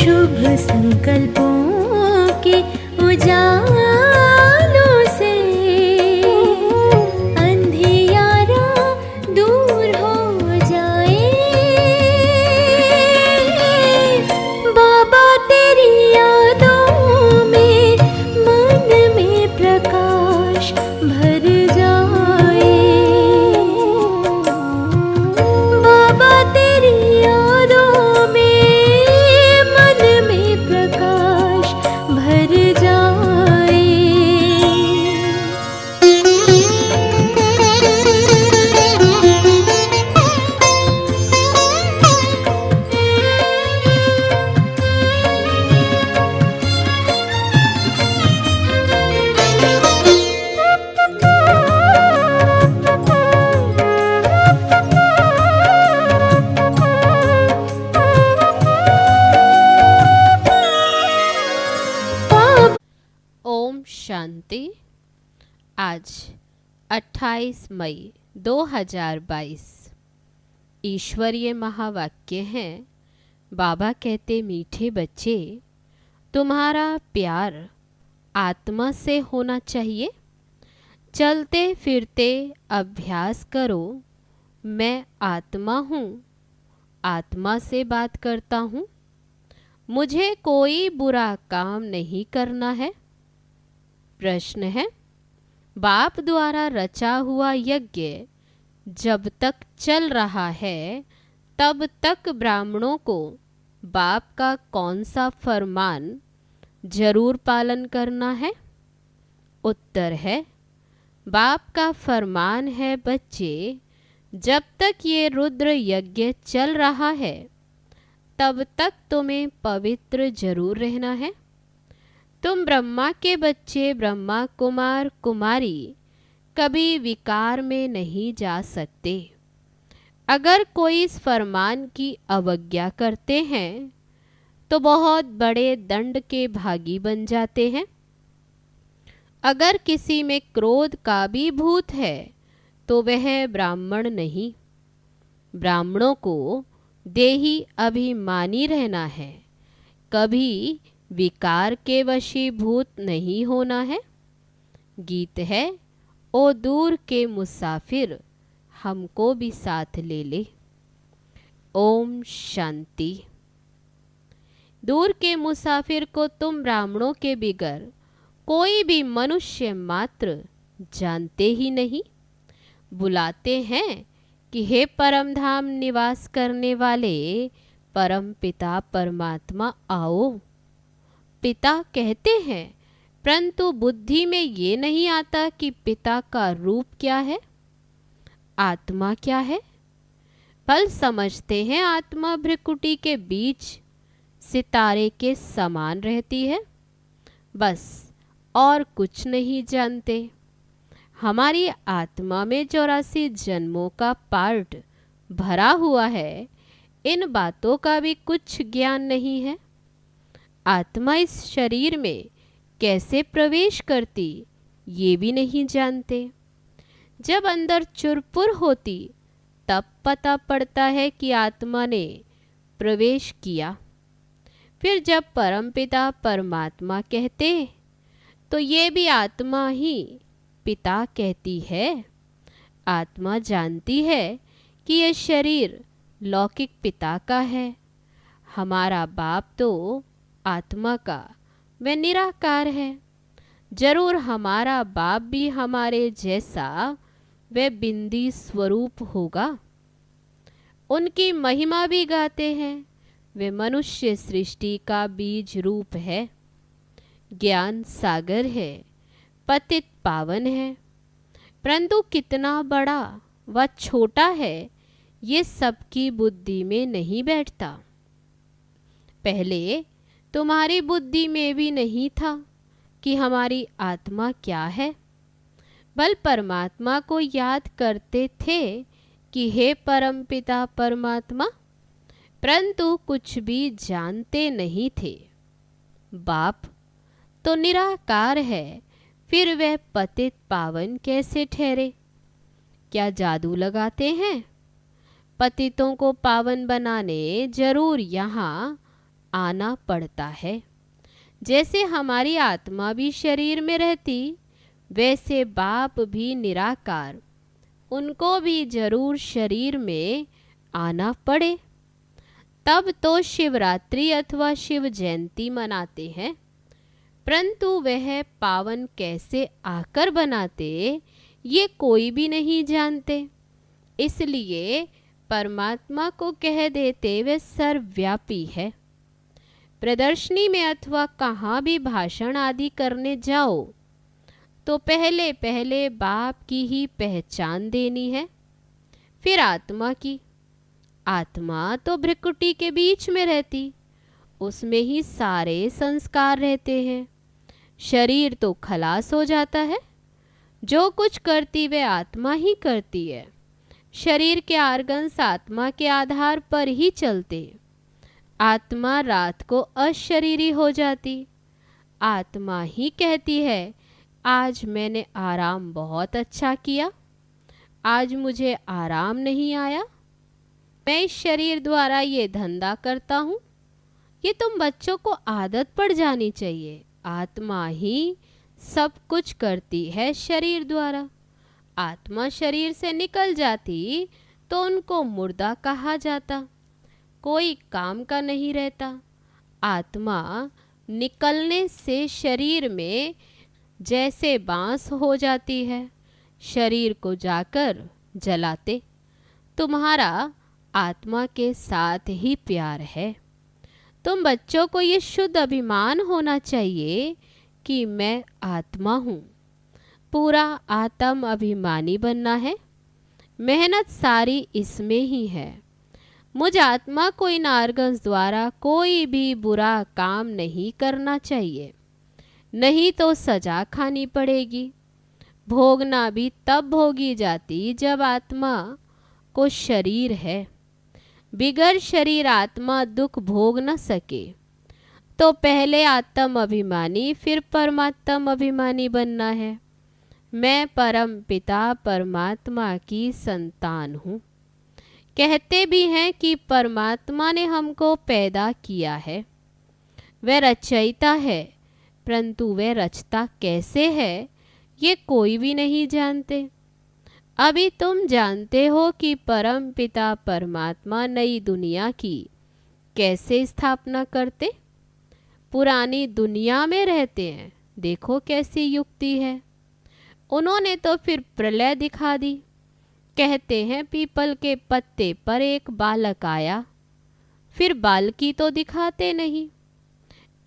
शुभ संकल्पों के उजालों से अंधियारा दूर हो जाए। बाबा तेरी यादों में मन में प्रकाश भर जाए। बाबा तेरी यादों में मन में प्रकाश भर जाए। ओम शांति। आज 28 मई 2022 ईश्वरीय महावाक्य हैं। बाबा कहते, मीठे बच्चे, तुम्हारा प्यार आत्मा से होना चाहिए। चलते फिरते अभ्यास करो, मैं आत्मा हूँ, आत्मा से बात करता हूँ, मुझे कोई बुरा काम नहीं करना है। प्रश्न है, बाप द्वारा रचा हुआ यज्ञ जब तक चल रहा है तब तक ब्राह्मणों को बाप का कौन सा फरमान जरूर पालन करना है? उत्तर है, बाप का फरमान है, बच्चे, जब तक ये रुद्र यज्ञ चल रहा है तब तक तुम्हें पवित्र जरूर रहना है। तुम ब्रह्मा के बच्चे, ब्रह्मा कुमार कुमारी कभी विकार में नहीं जा सकते। अगर कोई इस फरमान की अवज्ञा करते हैं तो बहुत बड़े दंड के भागी बन जाते हैं। अगर किसी में क्रोध का भी भूत है तो वह ब्राह्मण नहीं। ब्राह्मणों को देही अभिमानी रहना है, कभी विकार के वशीभूत नहीं होना है। गीत है, ओ दूर के मुसाफिर, हमको भी साथ ले ले। ओम शांति। दूर के मुसाफिर को तुम ब्राह्मणों के बिगर कोई भी मनुष्य मात्र जानते ही नहीं। बुलाते हैं कि हे परम धाम निवास करने वाले परम पिता परमात्मा आओ। पिता कहते हैं, परंतु बुद्धि में ये नहीं आता कि पिता का रूप क्या है, आत्मा क्या है। फल समझते हैं आत्मा भ्रिकुटी के बीच सितारे के समान रहती है, बस और कुछ नहीं जानते। हमारी आत्मा में 84 जन्मों का पार्ट भरा हुआ है, इन बातों का भी कुछ ज्ञान नहीं है। आत्मा इस शरीर में कैसे प्रवेश करती ये भी नहीं जानते। जब अंदर चुरपुर होती तब पता पड़ता है कि आत्मा ने प्रवेश किया। फिर जब परमपिता परमात्मा कहते तो ये भी आत्मा ही पिता कहती है। आत्मा जानती है कि यह शरीर लौकिक पिता का है। हमारा बाप तो आत्मा का वह निराकार है। जरूर हमारा बाप भी हमारे जैसा वह बिंदी स्वरूप होगा। उनकी महिमा भी गाते हैं। वे मनुष्य सृष्टि का बीज रूप है, ज्ञान सागर है, पतित पावन है। परंतु कितना बड़ा व छोटा है ये सबकी बुद्धि में नहीं बैठता। पहले तुम्हारी बुद्धि में भी नहीं था कि हमारी आत्मा क्या है। बल परमात्मा को याद करते थे कि हे परमपिता परमात्मा, परंतु कुछ भी जानते नहीं थे। बाप तो निराकार है, फिर वह पतित पावन कैसे ठहरे? क्या जादू लगाते हैं? पतितों को पावन बनाने जरूर यहाँ आना पड़ता है। जैसे हमारी आत्मा भी शरीर में रहती, वैसे बाप भी निराकार, उनको भी जरूर शरीर में आना पड़े। तब तो शिवरात्रि अथवा शिव जयंती मनाते हैं, परंतु वह पावन कैसे आकर बनाते ये कोई भी नहीं जानते। इसलिए परमात्मा को कह देते वे सर्वव्यापी है। प्रदर्शनी में अथवा कहाँ भी भाषण आदि करने जाओ तो पहले पहले बाप की ही पहचान देनी है, फिर आत्मा की। आत्मा तो भ्रिकुटी के बीच में रहती, उसमें ही सारे संस्कार रहते हैं। शरीर तो खलास हो जाता है, जो कुछ करती वे आत्मा ही करती है। शरीर के आर्गन्स आत्मा के आधार पर ही चलते। आत्मा रात को अशरीरी हो जाती। आत्मा ही कहती है, आज मैंने आराम बहुत अच्छा किया, आज मुझे आराम नहीं आया, मैं इस शरीर द्वारा ये धंधा करता हूँ। ये तुम बच्चों को आदत पड़ जानी चाहिए। आत्मा ही सब कुछ करती है शरीर द्वारा। आत्मा शरीर से निकल जाती तो उनको मुर्दा कहा जाता, कोई काम का नहीं रहता। आत्मा निकलने से शरीर में जैसे बांस हो जाती है, शरीर को जाकर जलाते। तुम्हारा आत्मा के साथ ही प्यार है। तुम बच्चों को ये शुद्ध अभिमान होना चाहिए कि मैं आत्मा हूँ। पूरा आत्म अभिमानी बनना है। मेहनत सारी इसमें ही है। मुझ आत्मा को इन आर्गन्स द्वारा कोई भी बुरा काम नहीं करना चाहिए, नहीं तो सजा खानी पड़ेगी। भोगना भी तब भोगी जाती जब आत्मा को शरीर है। बिगर शरीर आत्मा दुख भोग न सके, तो पहले आत्म अभिमानी फिर परमात्म अभिमानी बनना है। मैं परम पिता परमात्मा की संतान हूँ। कहते भी हैं कि परमात्मा ने हमको पैदा किया है। वह रचयिता है, परंतु वह रचता कैसे है ये कोई भी नहीं जानते। अभी तुम जानते हो कि परम पिता परमात्मा नई दुनिया की कैसे स्थापना करते। पुरानी दुनिया में रहते हैं, देखो कैसी युक्ति है। उन्होंने तो फिर प्रलय दिखा दी। कहते हैं पीपल के पत्ते पर एक बालक आया, फिर बालकी तो दिखाते नहीं।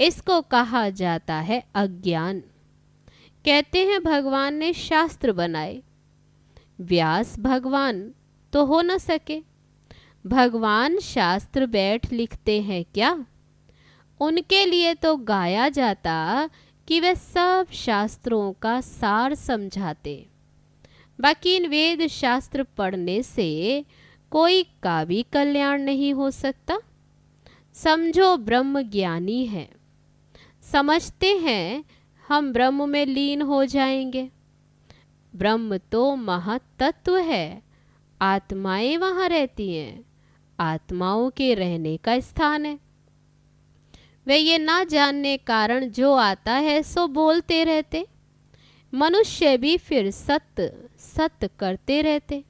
इसको कहा जाता है अज्ञान। कहते हैं भगवान ने शास्त्र बनाए। व्यास भगवान तो हो न सके। भगवान शास्त्र बैठ लिखते हैं क्या? उनके लिए तो गाया जाता कि वे सब शास्त्रों का सार समझाते। बाकी इन वेद शास्त्र पढ़ने से कोई का भी कल्याण नहीं हो सकता। समझो ब्रह्म ज्ञानी है, समझते हैं हम ब्रह्म में लीन हो जाएंगे। ब्रह्म तो महत्तत्व है, आत्माएं वहाँ रहती हैं, आत्माओं के रहने का स्थान है। वे ये ना जानने कारण जो आता है सो बोलते रहते। मनुष्य भी फिर सत्य सत्य करते रहते।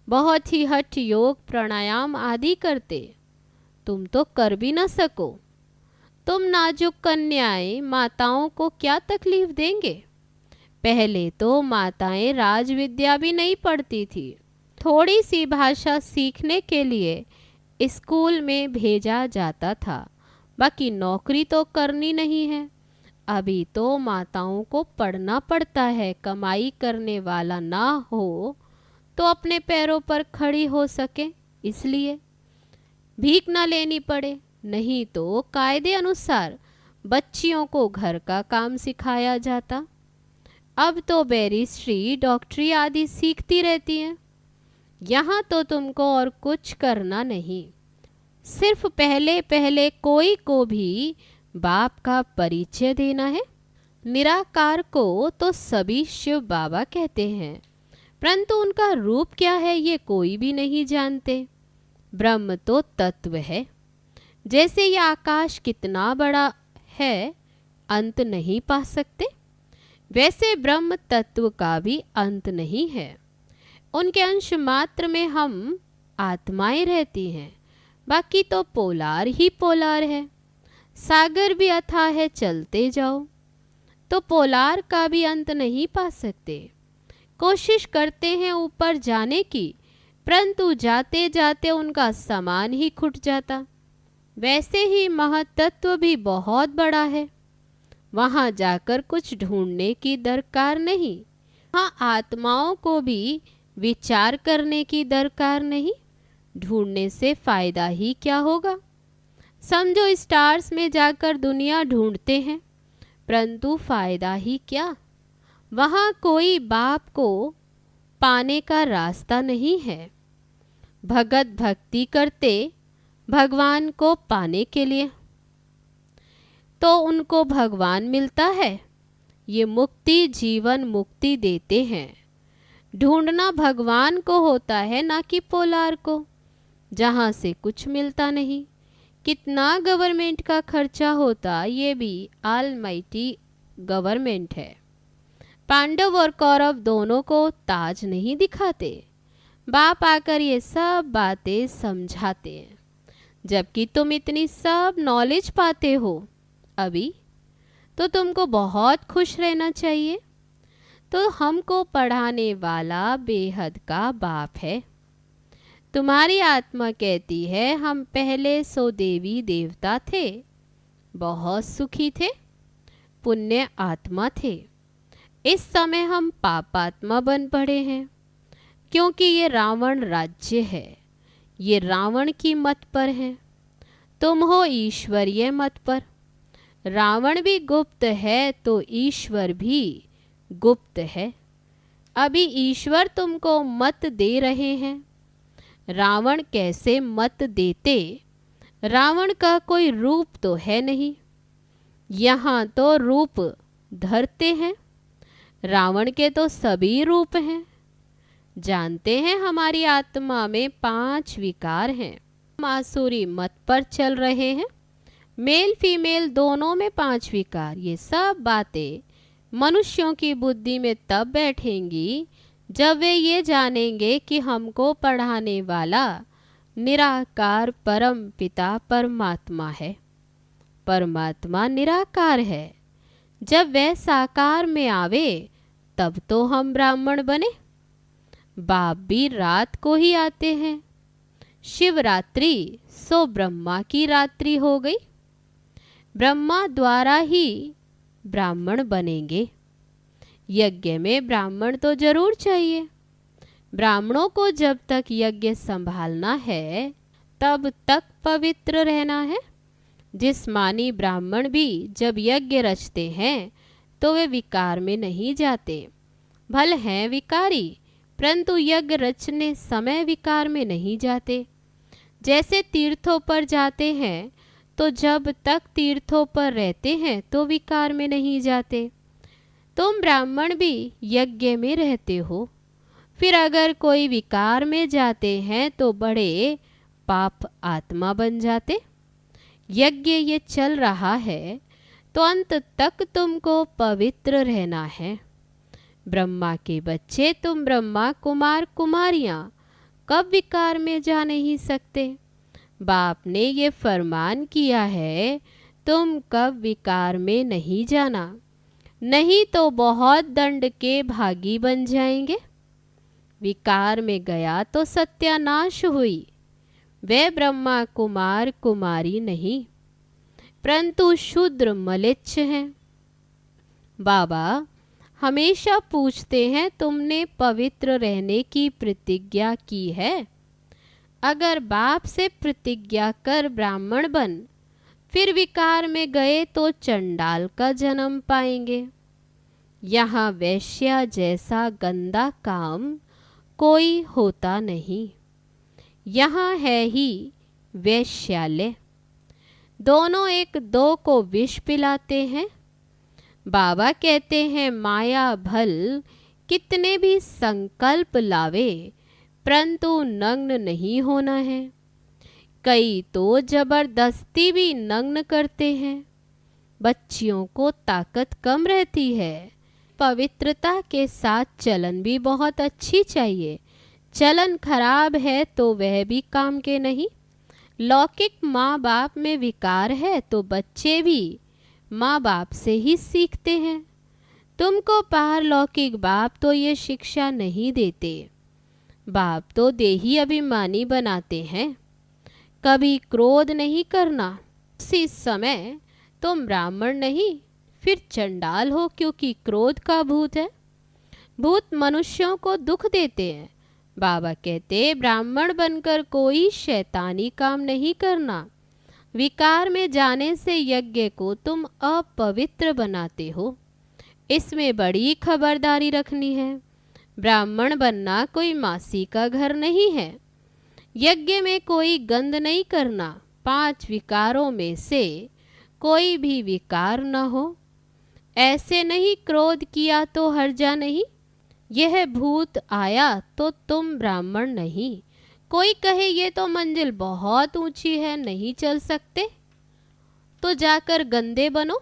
बहुत ही हठ योग प्राणायाम आदि करते। तुम तो कर भी न सको। तुम नाजुक कन्याएं माताओं को क्या तकलीफ देंगे? पहले तो माताएं राजविद्या भी नहीं पढ़ती थी। थोड़ी सी भाषा सीखने के लिए स्कूल में भेजा जाता था, बाकी नौकरी तो करनी नहीं है। अभी तो माताओं को पढ़ना पड़ता है, कमाई करने वाला ना हो तो अपने पैरों पर खड़ी हो सके, इसलिए भीख ना लेनी पड़े। नहीं तो कायदे अनुसार बच्चियों को घर का काम सिखाया जाता। अब तो बैरिस्ट्री डॉक्टरी आदि सीखती रहती हैं। यहाँ तो तुमको और कुछ करना नहीं, सिर्फ पहले पहले कोई को भी बाप का परिचय देना है। निराकार को तो सभी शिव बाबा कहते हैं, परंतु उनका रूप क्या है ये कोई भी नहीं जानते। ब्रह्म तो तत्व है, जैसे ये आकाश कितना बड़ा है, अंत नहीं पा सकते, वैसे ब्रह्म तत्व का भी अंत नहीं है। उनके अंश मात्र में हम आत्माएं रहती हैं, बाकी तो पोलार ही पोलार है। सागर भी अथाह है, चलते जाओ तो पोलार का भी अंत नहीं पा सकते। कोशिश करते हैं ऊपर जाने की, परंतु जाते जाते उनका सामान ही खुट जाता। वैसे ही महतत्व भी बहुत बड़ा है, वहाँ जाकर कुछ ढूंढने की दरकार नहीं। हाँ, आत्माओं को भी विचार करने की दरकार नहीं, ढूंढने से फायदा ही क्या होगा। समझो स्टार्स में जाकर दुनिया ढूंढते हैं, परंतु फायदा ही क्या। वहाँ कोई बाप को पाने का रास्ता नहीं है। भगत भक्ति करते भगवान को पाने के लिए, तो उनको भगवान मिलता है। ये मुक्ति जीवन मुक्ति देते हैं। ढूंढना भगवान को होता है, ना कि पोलार को, जहाँ से कुछ मिलता नहीं। कितना गवर्नमेंट का खर्चा होता, ये भी ऑलमाइटी गवर्नमेंट है। पांडव और कौरव दोनों को ताज नहीं दिखाते, बाप आकर ये सब बातें समझाते हैं। जबकि तुम इतनी सब नॉलेज पाते हो अभी, तो तुमको बहुत खुश रहना चाहिए। तो हमको पढ़ाने वाला बेहद का बाप है। तुम्हारी आत्मा कहती है हम पहले सो देवी देवता थे, बहुत सुखी थे, पुण्य आत्मा थे। इस समय हम पापात्मा बन पड़े हैं, क्योंकि ये रावण राज्य है। ये रावण की मत पर है, तुम हो ईश्वरीय मत पर। रावण भी गुप्त है तो ईश्वर भी गुप्त है। अभी ईश्वर तुमको मत दे रहे हैं, रावण कैसे मत देते। रावण का कोई रूप तो है नहीं, यहाँ तो रूप धरते हैं। रावण के तो सभी रूप हैं। जानते हैं हमारी आत्मा में 5 विकार हैं। हम आसुरी मत पर चल रहे हैं, मेल फीमेल दोनों में 5 विकार। ये सब बातें मनुष्यों की बुद्धि में तब बैठेंगी जब वे ये जानेंगे कि हमको पढ़ाने वाला निराकार परम पिता परमात्मा है। परमात्मा निराकार है। जब वह साकार में आवे तब तो हम ब्राह्मण बने। बाप भी रात को ही आते हैं। शिवरात्रि सो ब्रह्मा की रात्रि हो गई। ब्रह्मा द्वारा ही ब्राह्मण बनेंगे। यज्ञ में ब्राह्मण तो जरूर चाहिए। ब्राह्मणों को जब तक यज्ञ संभालना है तब तक पवित्र रहना है। जिस्मानी ब्राह्मण भी जब यज्ञ रचते हैं तो वे विकार में नहीं जाते। भले हैं विकारी, परंतु यज्ञ रचने समय विकार में नहीं जाते। जैसे तीर्थों पर जाते हैं तो जब तक तीर्थों पर रहते हैं तो विकार में नहीं जाते। तुम ब्राह्मण भी यज्ञ में रहते हो, फिर अगर कोई विकार में जाते हैं तो बड़े पाप आत्मा बन जाते। यज्ञ ये चल रहा है तो अंत तक तुमको पवित्र रहना है। ब्रह्मा के बच्चे तुम ब्रह्मा कुमार कुमारियाँ कब विकार में जा नहीं सकते। बाप ने ये फरमान किया है तुम कब विकार में नहीं जाना, नहीं तो बहुत दंड के भागी बन जाएंगे। विकार में गया तो सत्यानाश हुई। वे ब्रह्मा कुमार कुमारी नहीं, परंतु शूद्र मलेच्छ हैं। बाबा हमेशा पूछते हैं तुमने पवित्र रहने की प्रतिज्ञा की है। अगर बाप से प्रतिज्ञा कर ब्राह्मण बन फिर विकार में गए तो चंडाल का जन्म पाएंगे। यहाँ वैश्या जैसा गंदा काम कोई होता नहीं। यहाँ है ही वैश्यालय। दोनों एक दो को विष पिलाते हैं। बाबा कहते हैं माया भल कितने भी संकल्प लावे, परंतु नग्न नहीं होना है। कई तो जबरदस्ती भी नग्न करते हैं। बच्चियों को ताकत कम रहती है। पवित्रता के साथ चलन भी बहुत अच्छी चाहिए। चलन खराब है तो वह भी काम के नहीं। लौकिक माँ बाप में विकार है तो बच्चे भी माँ बाप से ही सीखते हैं। तुमको पारलौकिक बाप तो ये शिक्षा नहीं देते। बाप तो देही अभिमानी बनाते हैं। कभी क्रोध नहीं करना। उसी समय तुम ब्राह्मण नहीं फिर चंडाल हो, क्योंकि क्रोध का भूत है। भूत मनुष्यों को दुख देते हैं। बाबा कहते ब्राह्मण बनकर कोई शैतानी काम नहीं करना। विकार में जाने से यज्ञ को तुम अपवित्र बनाते हो। इसमें बड़ी खबरदारी रखनी है। ब्राह्मण बनना कोई मासी का घर नहीं है। यज्ञ में कोई गंध नहीं करना। 5 विकारों में से कोई भी विकार न हो। ऐसे नहीं क्रोध किया तो हर्जा नहीं। यह भूत आया तो तुम ब्राह्मण नहीं। कोई कहे ये तो मंजिल बहुत ऊंची है, नहीं चल सकते, तो जाकर गंदे बनो।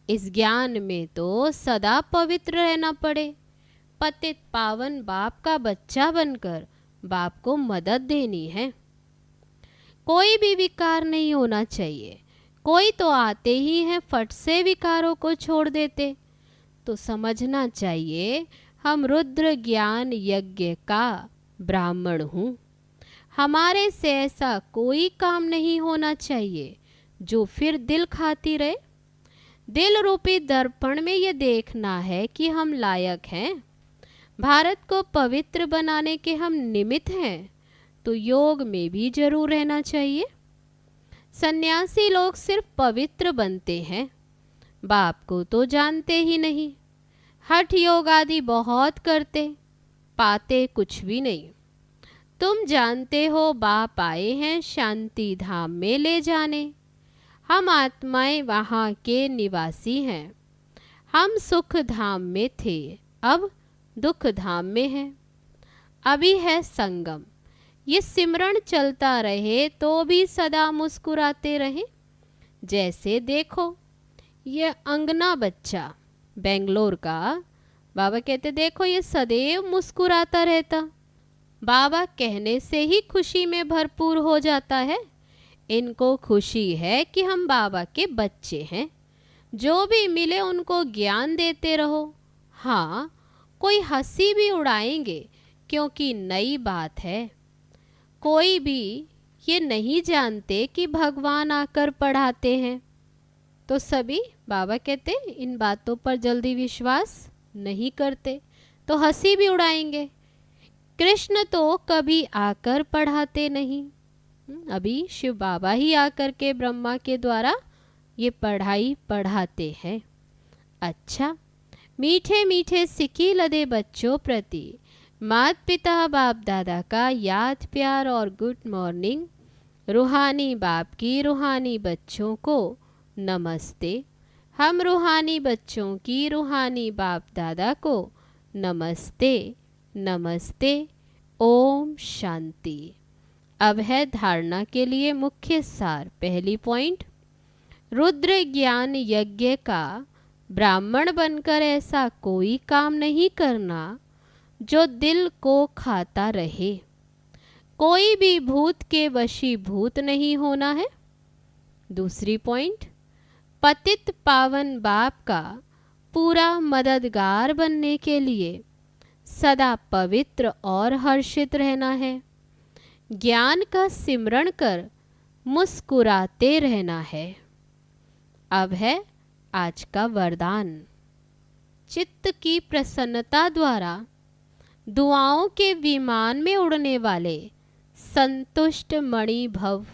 इस ज्ञान में तो सदा पवित्र रहना पड़े। पतित पावन बाप का बच्चा बनकर बाप को मदद देनी है। कोई भी विकार नहीं होना चाहिए। कोई तो आते ही हैं फट से विकारों को छोड़ देते। तो समझना चाहिए हम रुद्र ज्ञान यज्ञ का ब्राह्मण हूँ। हमारे से ऐसा कोई काम नहीं होना चाहिए जो फिर दिल खाती रहे। दिल रूपी दर्पण में ये देखना है कि हम लायक हैं। भारत को पवित्र बनाने के हम निमित्त हैं, तो योग में भी जरूर रहना चाहिए। सन्यासी लोग सिर्फ पवित्र बनते हैं, बाप को तो जानते ही नहीं। हठ योग आदि बहुत करते, पाते कुछ भी नहीं। तुम जानते हो बाप आए हैं शांति धाम में ले जाने। हम आत्माएं वहाँ के निवासी हैं। हम सुख धाम में थे, अब दुख धाम में हैं। अभी है संगम। ये सिमरण चलता रहे तो भी सदा मुस्कुराते रहे। जैसे देखो ये अंगना बच्चा बेंगलोर का, बाबा कहते देखो ये सदैव मुस्कुराता रहता। बाबा कहने से ही खुशी में भरपूर हो जाता है। इनको खुशी है कि हम बाबा के बच्चे हैं। जो भी मिले उनको ज्ञान देते रहो। हाँ, कोई हंसी भी उड़ाएंगे क्योंकि नई बात है। कोई भी ये नहीं जानते कि भगवान आकर पढ़ाते हैं, तो सभी बाबा कहते इन बातों पर जल्दी विश्वास नहीं करते, तो हंसी भी उड़ाएंगे। कृष्ण तो कभी आकर पढ़ाते नहीं। अभी शिव बाबा ही आकर के ब्रह्मा के द्वारा ये पढ़ाई पढ़ाते हैं। अच्छा, मीठे मीठे सिक्की लदे बच्चों प्रति माता पिता बाप दादा का याद प्यार और गुड मॉर्निंग। रूहानी बाप की रूहानी बच्चों को नमस्ते। हम रूहानी बच्चों की रूहानी बाप दादा को नमस्ते नमस्ते। ओम शांति। अब है धारणा के लिए मुख्य सार। पहली पॉइंट, रुद्र ज्ञान यज्ञ का ब्राह्मण बनकर ऐसा कोई काम नहीं करना जो दिल को खाता रहे। कोई भी भूत के वशीभूत नहीं होना है। दूसरी पॉइंट, पतित पावन बाप का पूरा मददगार बनने के लिए सदा पवित्र और हर्षित रहना है। ज्ञान का सिमरण कर मुस्कुराते रहना है। अब है आज का वरदान। चित्त की प्रसन्नता द्वारा दुआओं के विमान में उड़ने वाले संतुष्ट मणि भव।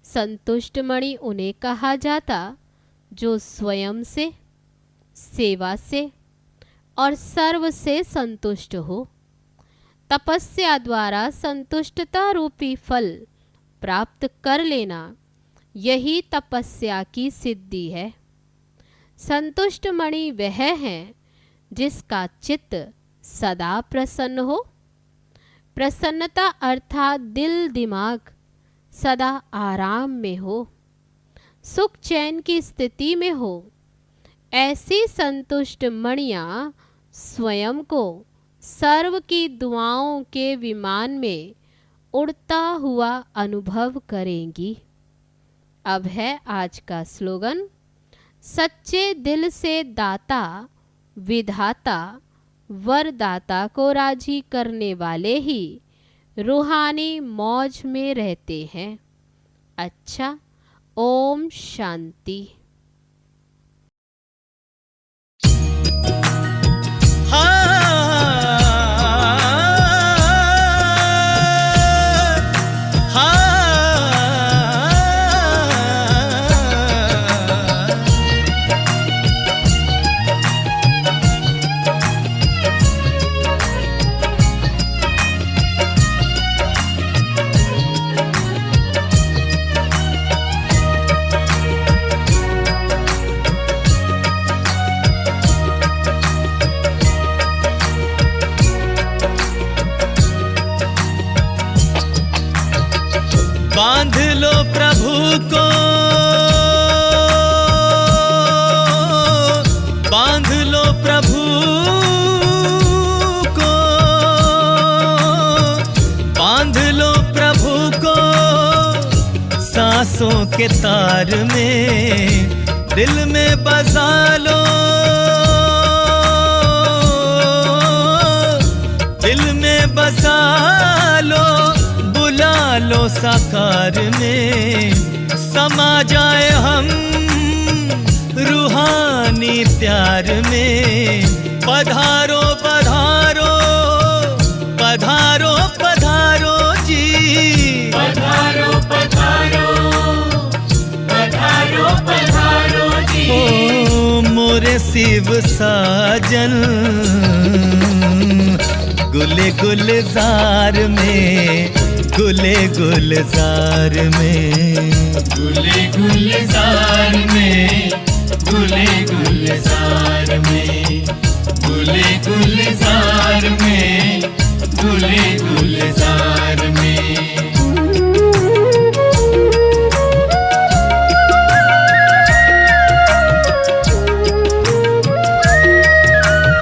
संतुष्ट मणि उन्हें कहा जाता जो स्वयं से, सेवा से और सर्व से संतुष्ट हो। तपस्या द्वारा संतुष्टता रूपी फल प्राप्त कर लेना, यही तपस्या की सिद्धि है। संतुष्ट मणि वह है जिसका चित्त सदा प्रसन्न हो। प्रसन्नता अर्थात दिल दिमाग सदा आराम में हो, सुख चैन की स्थिति में हो। ऐसी संतुष्ट मणियाँ स्वयं को सर्व की दुआओं के विमान में उड़ता हुआ अनुभव करेंगी। अब है आज का स्लोगन। सच्चे दिल से दाता विधाता वरदाता को राजी करने वाले ही रूहानी मौज में रहते हैं। अच्छा, ओम शांति। बांध लो प्रभु को, बांध लो प्रभु को, बांध लो प्रभु को सांसों के तार में, दिल में बसा लो, दिल में बसा लो, बुला लो साकार में, समा जाए हम रूहानी प्यार में। पधारो पधारो पधारो पधारो जी, पधारो पधारो पधारो पधारो जी। ओ मोरे शिव साजन गुले गुलजार में, गुले गुलजार में, गुले गुलजार में, गुले गुलजार में, गुले गुलजार में, गुले गुलजार में।